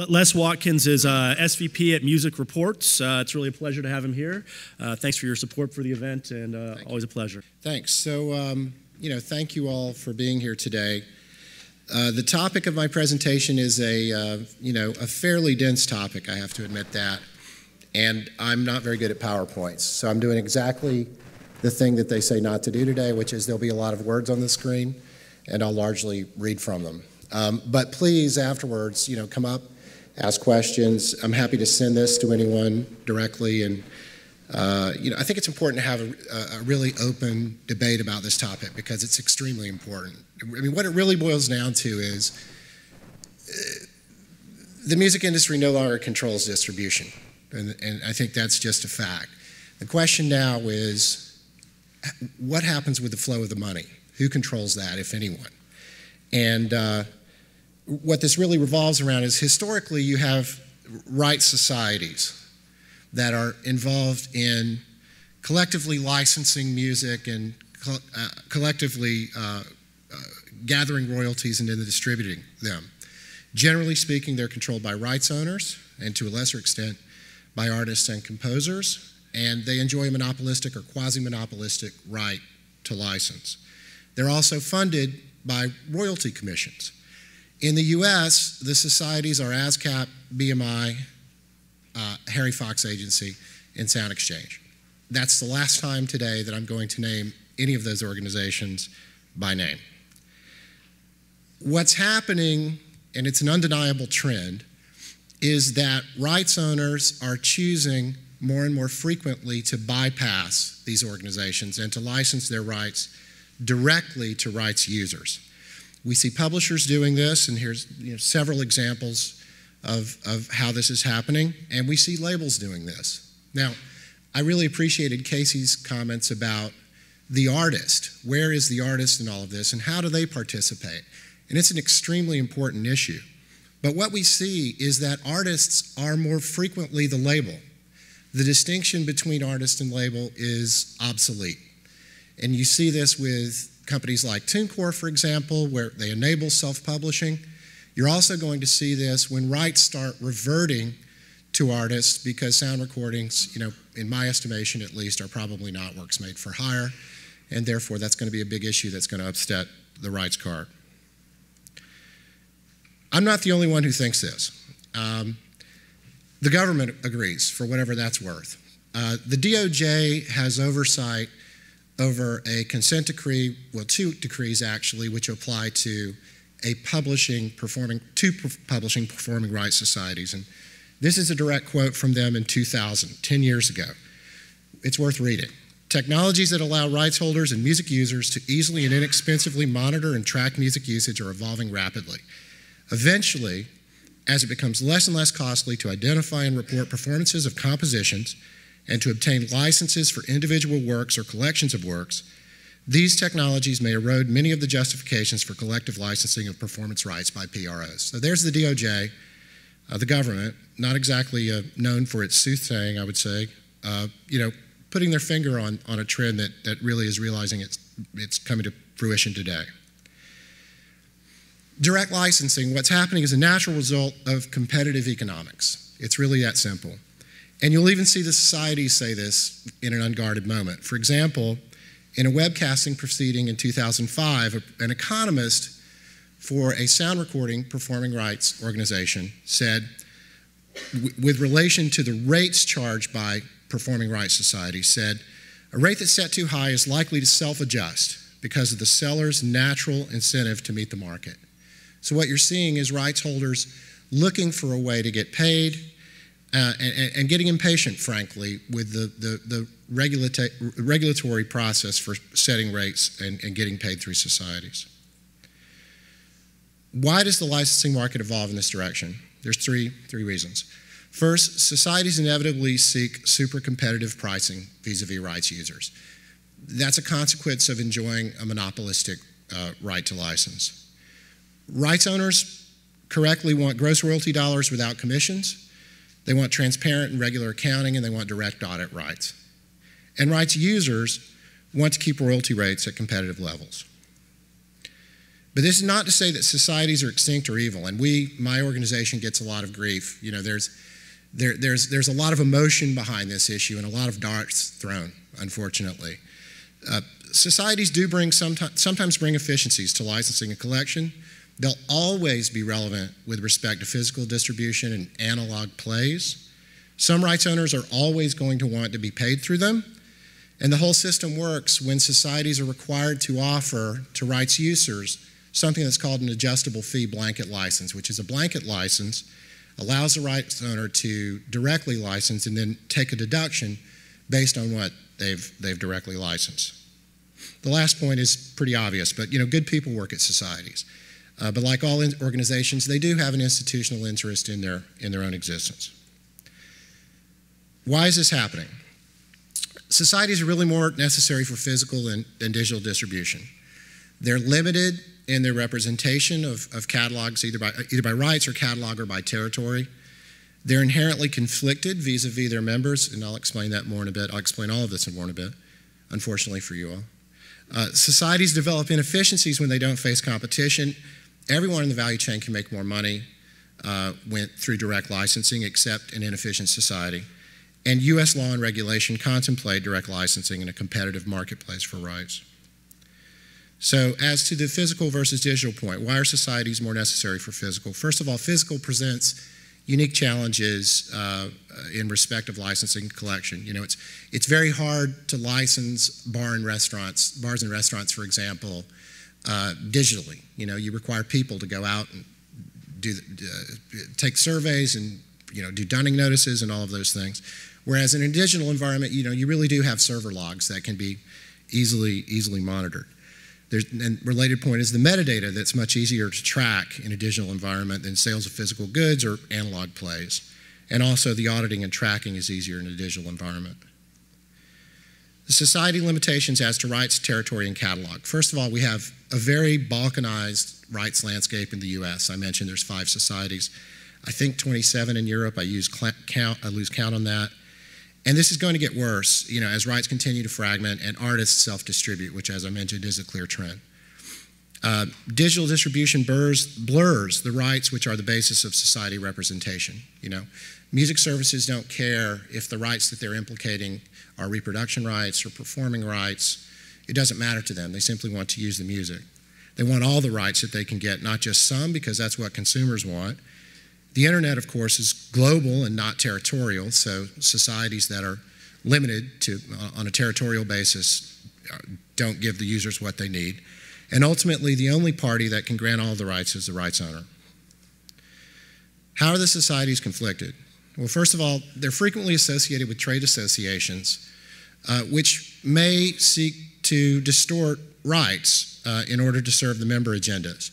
Les Watkins is SVP at Music Reports. It's really a pleasure to have him here. Thanks for your support for the event, and always a pleasure. Thanks. So, thank you all for being here today. The topic of my presentation is a fairly dense topic, I have to admit that, and I'm not very good at PowerPoints. So I'm doing exactly the thing that they say not to do today, which is there'll be a lot of words on the screen, and I'll largely read from them. But please, afterwards, come up, ask questions. I'm happy to send this to anyone directly, and I think it's important to have a really open debate about this topic because it's extremely important. I mean, what it really boils down to is the music industry no longer controls distribution, and I think that's just a fact. The question now is, what happens with the flow of the money? Who controls that, if anyone? And what this really revolves around is historically you have rights societies that are involved in collectively licensing music and collectively gathering royalties and then distributing them. Generally speaking, they're controlled by rights owners and to a lesser extent by artists and composers, and they enjoy a monopolistic or quasi-monopolistic right to license. They're also funded by royalty commissions. In the US, the societies are ASCAP, BMI, Harry Fox Agency, and Sound Exchange. That's the last time today that I'm going to name any of those organizations by name. What's happening, and it's an undeniable trend, is that rights owners are choosing more and more frequently to bypass these organizations and to license their rights directly to rights users. We see publishers doing this, and here's several examples of how this is happening, and we see labels doing this. Now, I really appreciated Casey's comments about the artist. Where is the artist in all of this, and how do they participate? And it's an extremely important issue. But what we see is that artists are more frequently the label. The distinction between artist and label is obsolete. And you see this with companies like TuneCore, for example, where they enable self-publishing. You're also going to see this when rights start reverting to artists because sound recordings, in my estimation at least, are probably not works made for hire, and therefore that's going to be a big issue that's going to upset the rights card. I'm not the only one who thinks this. The government agrees, for whatever that's worth. The DOJ has oversight over a consent decree, well, two decrees actually, which apply to two publishing performing rights societies. And this is a direct quote from them in 2000, 10 years ago. It's worth reading. Technologies that allow rights holders and music users to easily and inexpensively monitor and track music usage are evolving rapidly. Eventually, as it becomes less and less costly to identify and report performances of compositions and to obtain licenses for individual works or collections of works, these technologies may erode many of the justifications for collective licensing of performance rights by PROs. So there's the DOJ, the government, not exactly known for its soothsaying, I would say, putting their finger on a trend that really is realizing it's coming to fruition today. Direct licensing, what's happening is a natural result of competitive economics. It's really that simple. And you'll even see the societies say this in an unguarded moment. For example, in a webcasting proceeding in 2005, an economist for a sound recording performing rights organization said, with relation to the rates charged by performing rights societies, said, a rate that's set too high is likely to self-adjust because of the seller's natural incentive to meet the market. So what you're seeing is rights holders looking for a way to get paid and getting impatient, frankly, with the regulatory process for setting rates and getting paid through societies. Why does the licensing market evolve in this direction? There's three reasons. First, societies inevitably seek super competitive pricing vis-a-vis rights users. That's a consequence of enjoying a monopolistic right to license. Rights owners correctly want gross royalty dollars without commissions. They want transparent and regular accounting, and they want direct audit rights. And rights users want to keep royalty rates at competitive levels. But this is not to say that societies are extinct or evil, and my organization gets a lot of grief. You know, there's a lot of emotion behind this issue and a lot of darts thrown, unfortunately. Societies do sometimes bring efficiencies to licensing and collection. They'll always be relevant with respect to physical distribution and analog plays. Some rights owners are always going to want to be paid through them, and the whole system works when societies are required to offer to rights users something that's called an adjustable fee blanket license, which is a blanket license, allows the rights owner to directly license and then take a deduction based on what they've directly licensed. The last point is pretty obvious, but you know, good people work at societies. But like all organizations, they do have an institutional interest in their own existence. Why is this happening? Societies are really more necessary for physical than digital distribution. They're limited in their representation of catalogs, either by rights or catalog or by territory. They're inherently conflicted vis-a-vis their members, and I'll explain that more in a bit. I'll explain all of this in more in a bit, unfortunately for you all. Societies develop inefficiencies when they don't face competition. Everyone in the value chain can make more money through direct licensing, except an inefficient society. And U.S. law and regulation contemplate direct licensing in a competitive marketplace for rights. So as to the physical versus digital point, why are societies more necessary for physical? First of all, physical presents unique challenges in respect of licensing and collection. You know, it's very hard to license bars and restaurants, for example, digitally. You know, you require people to go out and take surveys and, you know, do dunning notices and all of those things. Whereas in a digital environment, you know, you really do have server logs that can be easily monitored. And related point is the metadata that's much easier to track in a digital environment than sales of physical goods or analog plays. And also the auditing and tracking is easier in a digital environment. The society limitations as to rights, territory, and catalog. First of all, we have a very balkanized rights landscape in the US. I mentioned there's 5 societies. I think 27 in Europe. I lose count on that. And this is going to get worse, you know, as rights continue to fragment and artists self-distribute, which, as I mentioned, is a clear trend. Digital distribution blurs the rights which are the basis of society representation. You know, music services don't care if the rights that they're implicating are reproduction rights or performing rights. It doesn't matter to them. They simply want to use the music. They want all the rights that they can get, not just some, because that's what consumers want. The internet, of course, is global and not territorial, so societies that are limited to on a territorial basis don't give the users what they need. And ultimately, the only party that can grant all the rights is the rights owner. How are the societies conflicted? Well, first of all, they're frequently associated with trade associations, which may seek to distort rights in order to serve the member agendas.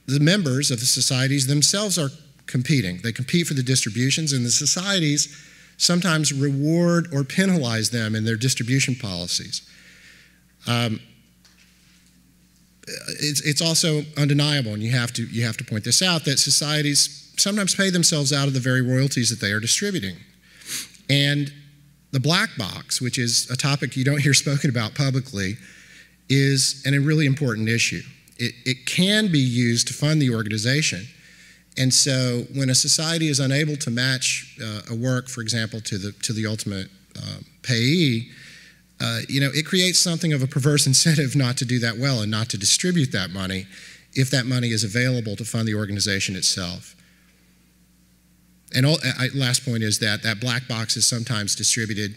The members of the societies themselves are competing. They compete for the distributions, and the societies sometimes reward or penalize them in their distribution policies. It's also undeniable, and you have to point this out, that societies sometimes pay themselves out of the very royalties that they are distributing. And the black box, which is a topic you don't hear spoken about publicly, is a really important issue. It can be used to fund the organization. And so when a society is unable to match a work, for example, to the ultimate payee, you know, it creates something of a perverse incentive not to do that well and not to distribute that money if that money is available to fund the organization itself. And last point is that black box is sometimes distributed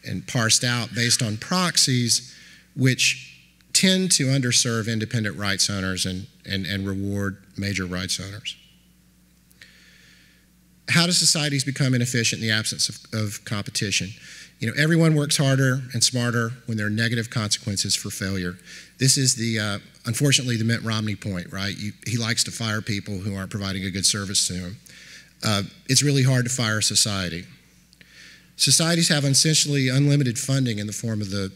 and parsed out based on proxies which tend to underserve independent rights owners and reward major rights owners. How do societies become inefficient in the absence of competition? You know, everyone works harder and smarter when there are negative consequences for failure. This is unfortunately, the Mitt Romney point, right? He likes to fire people who aren't providing a good service to him. It's really hard to fire a society. Societies have essentially unlimited funding in the form of the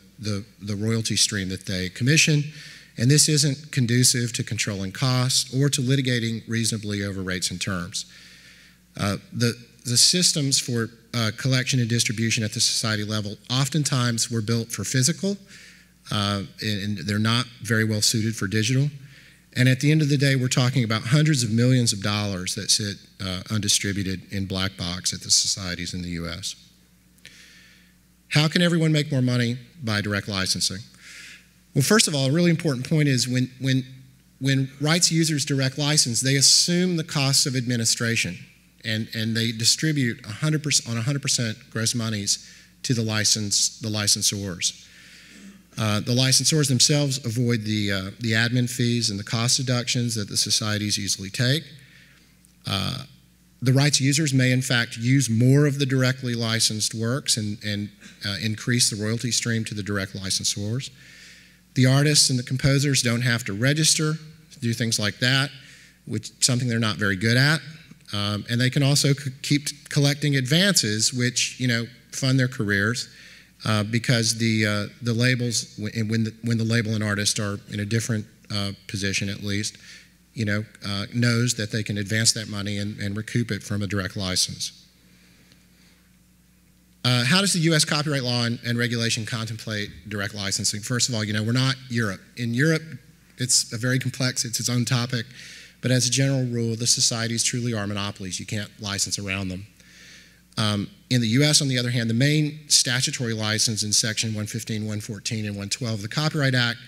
royalty stream that they commission, and this isn't conducive to controlling costs or to litigating reasonably over rates and terms. The systems for collection and distribution at the society level oftentimes were built for physical, and they're not very well suited for digital. And at the end of the day, we're talking about hundreds of millions of dollars that sit undistributed in black box at the societies in the U.S. How can everyone make more money by direct licensing? Well, first of all, a really important point is when rights users direct license, they assume the costs of administration, and they distribute 100% on 100% gross monies to the licensors. The licensors themselves avoid the admin fees and the cost deductions that the societies usually take. The rights users may, in fact, use more of the directly licensed works and increase the royalty stream to the direct licensors. The artists and the composers don't have to register, do things like that, which is something they're not very good at. And they can also keep collecting advances, which fund their careers, because the labels, when the label and artist are in a different position, at least, knows that they can advance that money and recoup it from a direct license. How does the U.S. copyright law and regulation contemplate direct licensing? First of all, we're not Europe. In Europe, it's a very complex, it's its own topic, but as a general rule, the societies truly are monopolies. You can't license around them. In the U.S., on the other hand, the main statutory license in Section 115, 114, and 112 of the Copyright Act,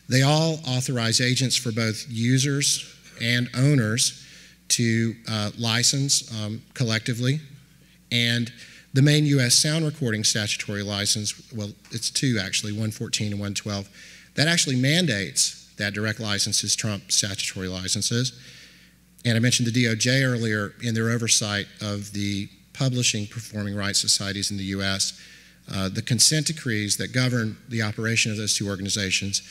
they all authorize agents for both users and owners to license collectively. And the main U.S. sound recording statutory license, well, it's two actually, 114 and 112, that actually mandates that direct licenses trump statutory licenses. And I mentioned the DOJ earlier in their oversight of the publishing performing rights societies in the U.S. The consent decrees that govern the operation of those two organizations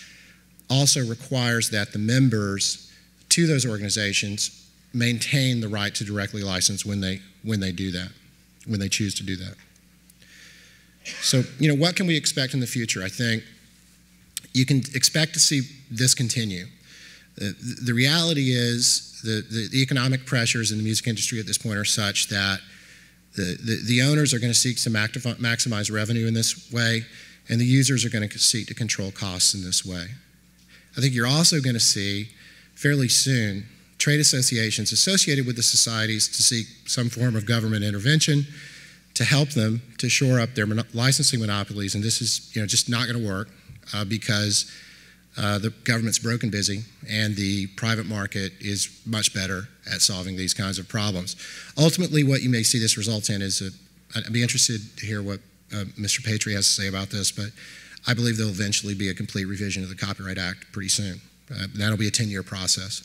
also requires that the members to those organizations maintain the right to directly license when they do that, when they choose to do that. So, what can we expect in the future? I think you can expect to see this continue. The reality is the economic pressures in the music industry at this point are such that the owners are going to seek to maximize revenue in this way, and the users are going to seek to control costs in this way. I think you're also going to see fairly soon trade associations associated with the societies to seek some form of government intervention to help them to shore up their licensing monopolies, and this is just not going to work because the government's broken busy and the private market is much better at solving these kinds of problems. Ultimately, what you may see this result in is, I'd be interested to hear what Mr. Patry has to say about this, but I believe there'll eventually be a complete revision of the Copyright Act pretty soon. That'll be a 10-year process.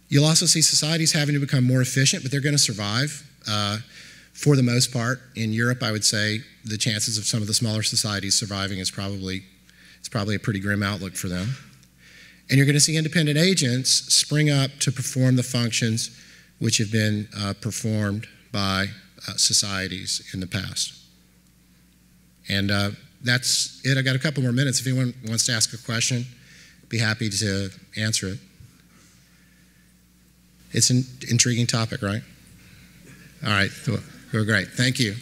You'll also see societies having to become more efficient, but they're going to survive. For the most part, in Europe, I would say the chances of some of the smaller societies surviving is probably a pretty grim outlook for them. And you're going to see independent agents spring up to perform the functions which have been performed by societies in the past. And that's it. I got a couple more minutes. If anyone wants to ask a question, I'd be happy to answer it. It's an intriguing topic, right? All right, well, great. Thank you.